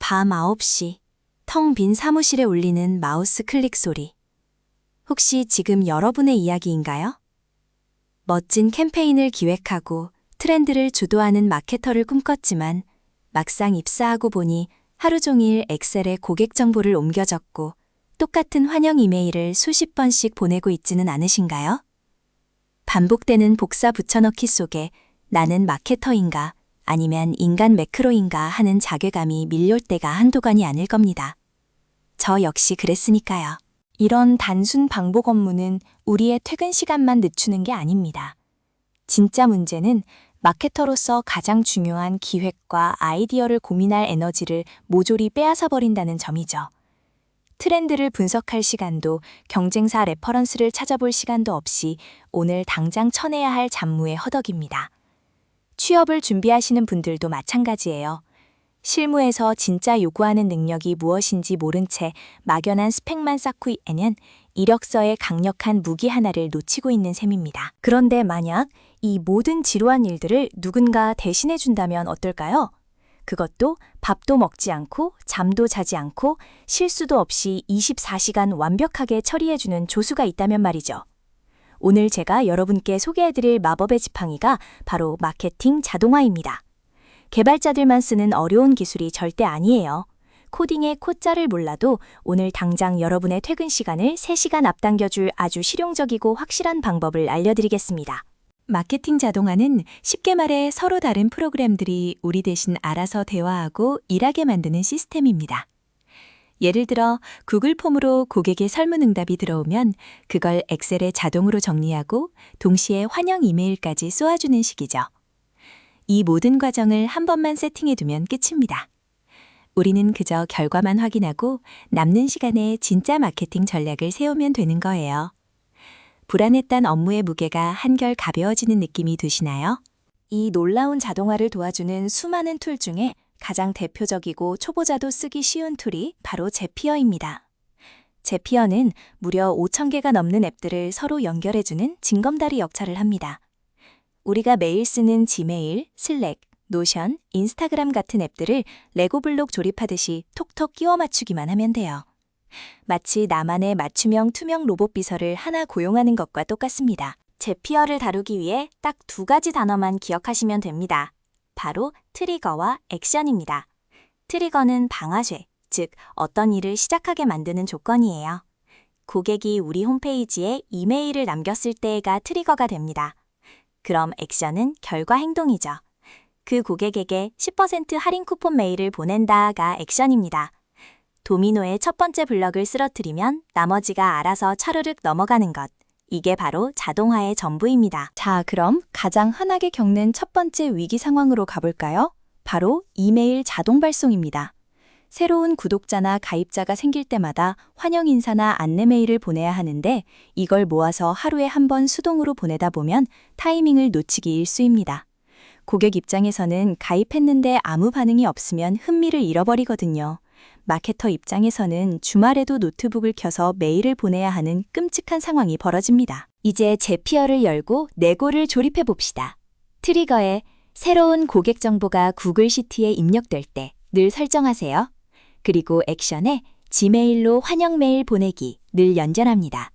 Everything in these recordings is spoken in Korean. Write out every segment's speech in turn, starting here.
밤 9시, 텅 빈 사무실에 울리는 마우스 클릭 소리. 혹시 지금 여러분의 이야기인가요? 멋진 캠페인을 기획하고 트렌드를 주도하는 마케터를 꿈꿨지만 막상 입사하고 보니 하루 종일 엑셀에 고객 정보를 옮겨 적고 똑같은 환영 이메일을 수십 번씩 보내고 있지는 않으신가요? 반복되는 복사 붙여넣기 속에 나는 마케터인가 아니면 인간 매크로인가 하는 자괴감이 밀려올 때가 한두 번이 아닐 겁니다. 저 역시 그랬으니까요. 이런 단순 반복 업무는 우리의 퇴근 시간만 늦추는 게 아닙니다. 진짜 문제는 마케터로서 가장 중요한 기획과 아이디어를 고민할 에너지를 모조리 빼앗아 버린다는 점이죠. 트렌드를 분석할 시간도 경쟁사 레퍼런스를 찾아볼 시간도 없이 오늘 당장 쳐내야 할 잡무에 허덕입니다. 취업을 준비하시는 분들도 마찬가지예요. 실무에서 진짜 요구하는 능력이 무엇인지 모른 채 막연한 스펙만 쌓고 있는 이력서의 강력한 무기 하나를 놓치고 있는 셈입니다. 그런데 만약 이 모든 지루한 일들을 누군가 대신해 준다면 어떨까요? 그것도 밥도 먹지 않고 잠도 자지 않고 실수도 없이 24시간 완벽하게 처리해주는 조수가 있다면 말이죠. 오늘 제가 여러분께 소개해드릴 마법의 지팡이가 바로 마케팅 자동화입니다. 개발자들만 쓰는 어려운 기술이 절대 아니에요. 코딩의 코자를 몰라도 오늘 당장 여러분의 퇴근 시간을 3시간 앞당겨줄 아주 실용적이고 확실한 방법을 알려드리겠습니다. 마케팅 자동화는 쉽게 말해 서로 다른 프로그램들이 우리 대신 알아서 대화하고 일하게 만드는 시스템입니다. 예를 들어 구글 폼으로 고객의 설문응답이 들어오면 그걸 엑셀에 자동으로 정리하고 동시에 환영 이메일까지 쏘아주는 식이죠. 이 모든 과정을 한 번만 세팅해두면 끝입니다. 우리는 그저 결과만 확인하고 남는 시간에 진짜 마케팅 전략을 세우면 되는 거예요. 불안했던 업무의 무게가 한결 가벼워지는 느낌이 드시나요? 이 놀라운 자동화를 도와주는 수많은 툴 중에 가장 대표적이고 초보자도 쓰기 쉬운 툴이 바로 제피어입니다. 제피어는 무려 5,000개가 넘는 앱들을 서로 연결해주는 징검다리 역할을 합니다. 우리가 매일 쓰는 지메일, 슬랙, 노션, 인스타그램 같은 앱들을 레고블록 조립하듯이 톡톡 끼워 맞추기만 하면 돼요. 마치 나만의 맞춤형 투명 로봇 비서를 하나 고용하는 것과 똑같습니다. 제피어를 다루기 위해 딱 2가지 단어만 기억하시면 됩니다. 바로 트리거와 액션입니다. 트리거는 방아쇠, 즉 어떤 일을 시작하게 만드는 조건이에요. 고객이 우리 홈페이지에 이메일을 남겼을 때가 트리거가 됩니다. 그럼 액션은 결과 행동이죠. 그 고객에게 10% 할인 쿠폰 메일을 보낸다가 액션입니다. 도미노의 첫 번째 블럭을 쓰러뜨리면 나머지가 알아서 차르륵 넘어가는 것. 이게 바로 자동화의 전부입니다. 자, 그럼 가장 흔하게 겪는 첫 번째 위기 상황으로 가볼까요? 바로 이메일 자동 발송입니다. 새로운 구독자나 가입자가 생길 때마다 환영 인사나 안내 메일을 보내야 하는데 이걸 모아서 하루에 한 번 수동으로 보내다 보면 타이밍을 놓치기 일쑤입니다. 고객 입장에서는 가입했는데 아무 반응이 없으면 흥미를 잃어버리거든요. 마케터 입장에서는 주말에도 노트북을 켜서 메일을 보내야 하는 끔찍한 상황이 벌어집니다. 이제 제피어를 열고 네고를 조립해 봅시다. 트리거에 새로운 고객 정보가 구글 시티에 입력될 때 늘 설정하세요. 그리고 액션에 지메일로 환영 메일 보내기 늘 연결합니다.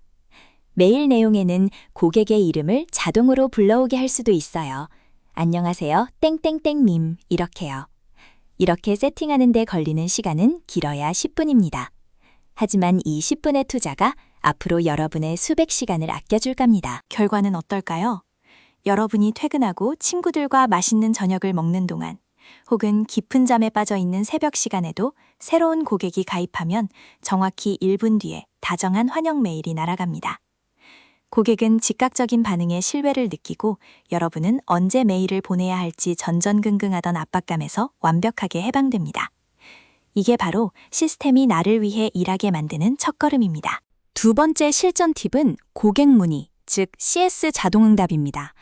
메일 내용에는 고객의 이름을 자동으로 불러오게 할 수도 있어요. 안녕하세요, 땡땡땡님 이렇게요. 이렇게 세팅하는 데 걸리는 시간은 길어야 10분입니다. 하지만 이 10분의 투자가 앞으로 여러분의 수백 시간을 아껴줄 겁니다. 결과는 어떨까요? 여러분이 퇴근하고 친구들과 맛있는 저녁을 먹는 동안 혹은 깊은 잠에 빠져 있는 새벽 시간에도 새로운 고객이 가입하면 정확히 1분 뒤에 다정한 환영 메일이 날아갑니다. 고객은 즉각적인 반응에 신뢰를 느끼고 여러분은 언제 메일을 보내야 할지 전전긍긍하던 압박감에서 완벽하게 해방됩니다. 이게 바로 시스템이 나를 위해 일하게 만드는 첫걸음입니다. 두 번째 실전 팁은 고객 문의, 즉 CS 자동응답입니다.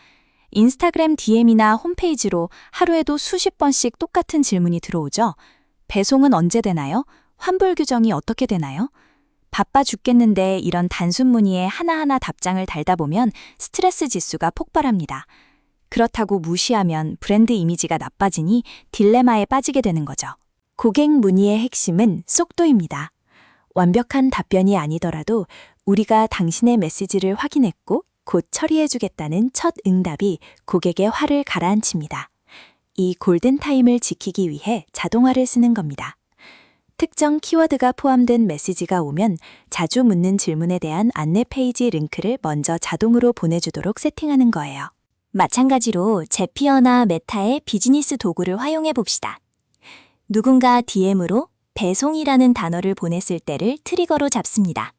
인스타그램 DM이나 홈페이지로 하루에도 수십 번씩 똑같은 질문이 들어오죠. 배송은 언제 되나요? 환불 규정이 어떻게 되나요? 바빠 죽겠는데 이런 단순 문의에 하나하나 답장을 달다 보면 스트레스 지수가 폭발합니다. 그렇다고 무시하면 브랜드 이미지가 나빠지니 딜레마에 빠지게 되는 거죠. 고객 문의의 핵심은 속도입니다. 완벽한 답변이 아니더라도 우리가 당신의 메시지를 확인했고 곧 처리해주겠다는 첫 응답이 고객의 화를 가라앉힙니다. 이 골든타임을 지키기 위해 자동화를 쓰는 겁니다. 특정 키워드가 포함된 메시지가 오면 자주 묻는 질문에 대한 안내 페이지 링크를 먼저 자동으로 보내주도록 세팅하는 거예요. 마찬가지로 제피어나 메타의 비즈니스 도구를 활용해 봅시다. 누군가 DM으로 배송이라는 단어를 보냈을 때를 트리거로 잡습니다.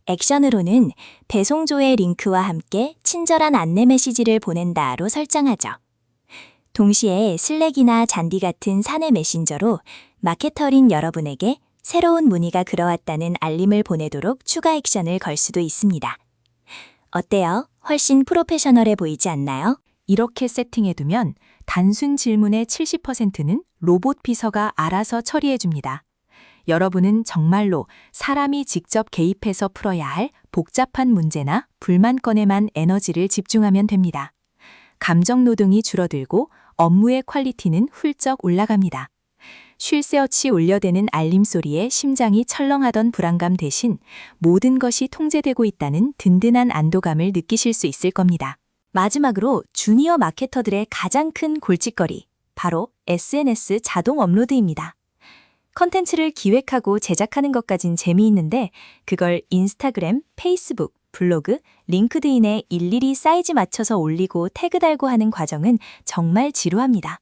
액션으로는 배송조의 링크와 함께 친절한 안내 메시지를 보낸다로 설정하죠. 동시에 슬랙이나 잔디 같은 사내 메신저로 마케터인 여러분에게 새로운 문의가 들어왔다는 알림을 보내도록 추가 액션을 걸 수도 있습니다. 어때요? 훨씬 프로페셔널해 보이지 않나요? 이렇게 세팅해두면 단순 질문의 70%는 로봇 비서가 알아서 처리해줍니다. 여러분은 정말로 사람이 직접 개입해서 풀어야 할 복잡한 문제나 불만 건에만 에너지를 집중하면 됩니다. 감정 노동이 줄어들고 업무의 퀄리티는 훌쩍 올라갑니다. 쉴 새 없이 울려대는 알림 소리에 심장이 철렁하던 불안감 대신 모든 것이 통제되고 있다는 든든한 안도감을 느끼실 수 있을 겁니다. 마지막으로 주니어 마케터들의 가장 큰 골칫거리, 바로 SNS 자동 업로드입니다. 컨텐츠를 기획하고 제작하는 것까진 재미있는데 그걸 인스타그램, 페이스북, 블로그, 링크드인에 일일이 사이즈 맞춰서 올리고 태그 달고 하는 과정은 정말 지루합니다.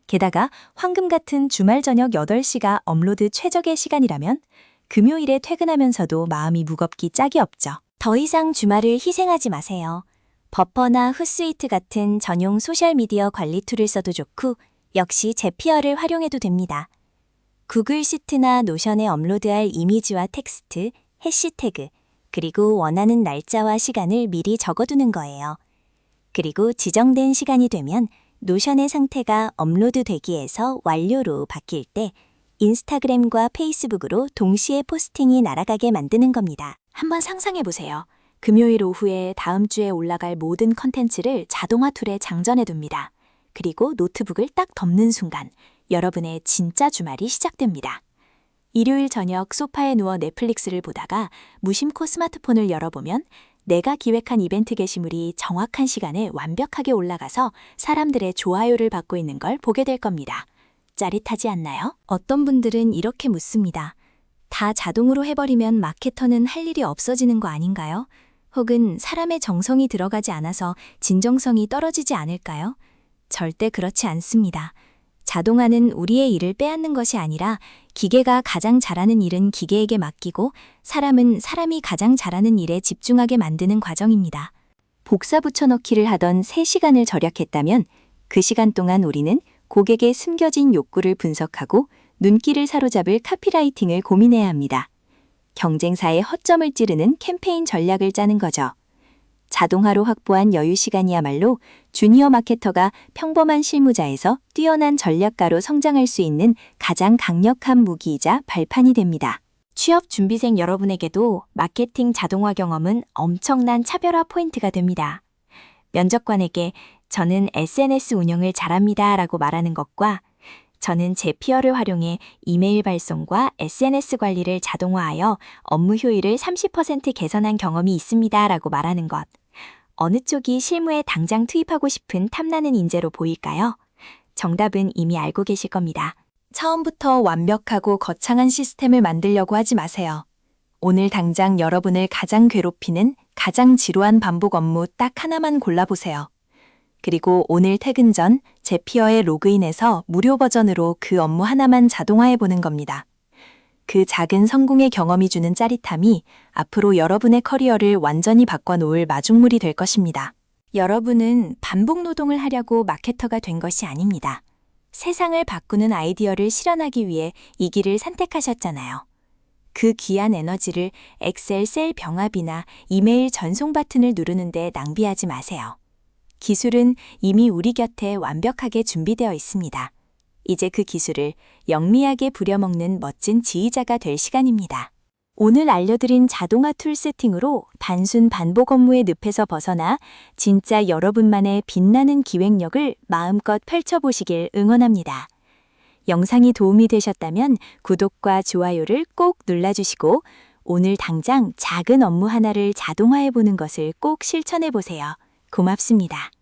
게다가 황금 같은 주말 저녁 8시가 업로드 최적의 시간이라면 금요일에 퇴근하면서도 마음이 무겁기 짝이 없죠. 더 이상 주말을 희생하지 마세요. 버퍼나 훗스위트 같은 전용 소셜미디어 관리 툴을 써도 좋고 역시 제피어를 활용해도 됩니다. 구글 시트나 노션에 업로드할 이미지와 텍스트, 해시태그, 그리고 원하는 날짜와 시간을 미리 적어두는 거예요. 그리고 지정된 시간이 되면 노션의 상태가 업로드 되기에서 완료로 바뀔 때 인스타그램과 페이스북으로 동시에 포스팅이 날아가게 만드는 겁니다. 한번 상상해 보세요. 금요일 오후에 다음 주에 올라갈 모든 컨텐츠를 자동화 툴에 장전해 둡니다. 그리고 노트북을 딱 덮는 순간 여러분의 진짜 주말이 시작됩니다. 일요일 저녁 소파에 누워 넷플릭스를 보다가 무심코 스마트폰을 열어보면 내가 기획한 이벤트 게시물이 정확한 시간에 완벽하게 올라가서 사람들의 좋아요를 받고 있는 걸 보게 될 겁니다. 짜릿하지 않나요? 어떤 분들은 이렇게 묻습니다. 다 자동으로 해버리면 마케터는 할 일이 없어지는 거 아닌가요? 혹은 사람의 정성이 들어가지 않아서 진정성이 떨어지지 않을까요? 절대 그렇지 않습니다. 자동화는 우리의 일을 빼앗는 것이 아니라 기계가 가장 잘하는 일은 기계에게 맡기고 사람은 사람이 가장 잘하는 일에 집중하게 만드는 과정입니다. 복사 붙여넣기를 하던 3시간을 절약했다면 그 시간 동안 우리는 고객의 숨겨진 욕구를 분석하고 눈길을 사로잡을 카피라이팅을 고민해야 합니다. 경쟁사의 허점을 찌르는 캠페인 전략을 짜는 거죠. 자동화로 확보한 여유 시간이야말로 주니어 마케터가 평범한 실무자에서 뛰어난 전략가로 성장할 수 있는 가장 강력한 무기이자 발판이 됩니다. 취업 준비생 여러분에게도 마케팅 자동화 경험은 엄청난 차별화 포인트가 됩니다. 면접관에게 저는 SNS 운영을 잘합니다 라고 말하는 것과 저는 제피어를 활용해 이메일 발송과 SNS 관리를 자동화하여 업무 효율을 30% 개선한 경험이 있습니다 라고 말하는 것. 어느 쪽이 실무에 당장 투입하고 싶은 탐나는 인재로 보일까요? 정답은 이미 알고 계실 겁니다. 처음부터 완벽하고 거창한 시스템을 만들려고 하지 마세요. 오늘 당장 여러분을 가장 괴롭히는 가장 지루한 반복 업무 딱 하나만 골라보세요. 그리고 오늘 퇴근 전 제피어에 로그인해서 무료 버전으로 그 업무 하나만 자동화해보는 겁니다. 그 작은 성공의 경험이 주는 짜릿함이 앞으로 여러분의 커리어를 완전히 바꿔놓을 마중물이 될 것입니다. 여러분은 반복 노동을 하려고 마케터가 된 것이 아닙니다. 세상을 바꾸는 아이디어를 실현하기 위해 이 길을 선택하셨잖아요. 그 귀한 에너지를 엑셀 셀 병합이나 이메일 전송 버튼을 누르는 데 낭비하지 마세요. 기술은 이미 우리 곁에 완벽하게 준비되어 있습니다. 이제 그 기술을 영리하게 부려먹는 멋진 지휘자가 될 시간입니다. 오늘 알려드린 자동화 툴 세팅으로 단순 반복 업무의 늪에서 벗어나 진짜 여러분만의 빛나는 기획력을 마음껏 펼쳐보시길 응원합니다. 영상이 도움이 되셨다면 구독과 좋아요를 꼭 눌러주시고 오늘 당장 작은 업무 하나를 자동화해 보는 것을 꼭 실천해 보세요. 고맙습니다.